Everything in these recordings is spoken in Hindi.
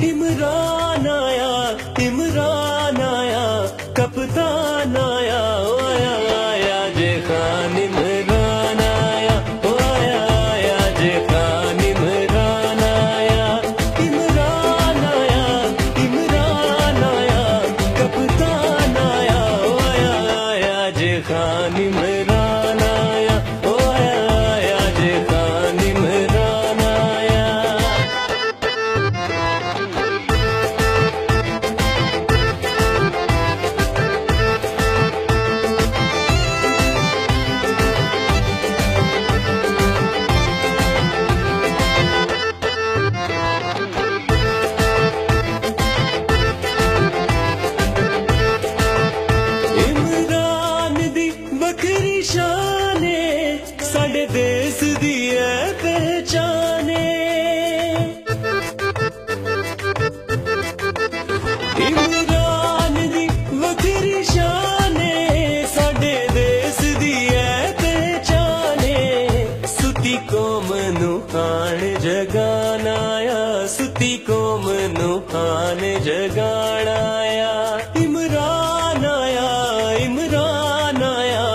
इमरान आया, इमरान आया, कप्तान आया, ओ आया आया जे खान इमरान आया, ओ आया आया जे खान इमरान आया, इमरान आया, इमरान आया, कप्तान आया, ओ आया आया जे खान इमरान आया, ओ आया आया जे खान इमरान आया। इमरान दी बखरी शाने साडे देश दी है पहचाने। इमरान दी बखरी शाने साडे देश दी है पहचाने। सुती कौम नू खान जगाना आया, सुती कौम नू खान जगाना आया। इमरान आया, इमरान आया,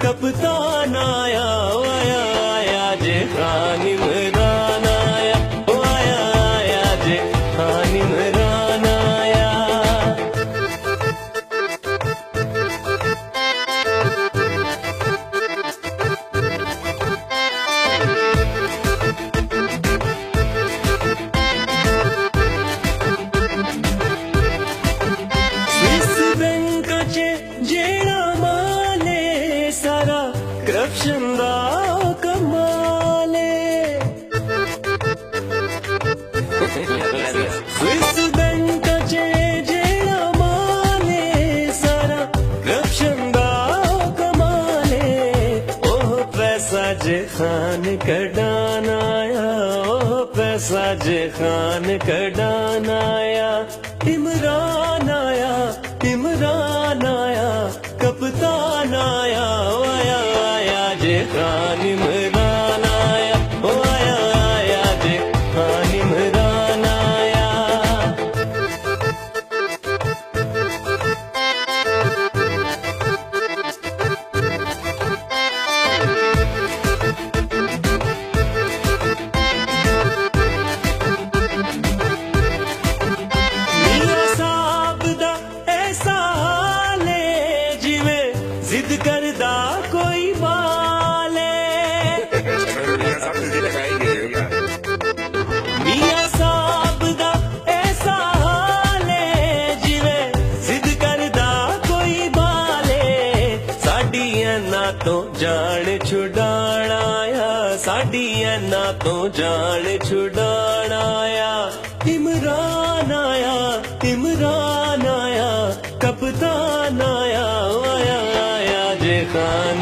कप्तान आया, ओ आया आया जे खान इमरान आया, ओ आया आया जे खान इमरान आया। स्विस बैंकाचे जेड़ा माले सारा करप्शन दा कमाले। स्विस बैंकाचे जेड़ा माले सारा करप्शन दा कमाले। ओह पैसा जे खान कढान आया, ओह पैसा जे खान कढान आया। इमरान आया, इमरान आया, कप्तान आया, ओ आया आया जे खान इमरान आया, ओ आया आया जे खान इमरान आया। मियां साहब दा ऐसा हाल है जिवें जिद करदा कोई बाले। मियां साहब दा ऐसा हाल है जिवें जिद करदा कोई बाले। साडी ना तो जान छुड़ाना आया, साडी ना तो जान छुड़ाना आया। इमरान आया, इमरान आया, कप्तान आया, ओ आया आया जे खान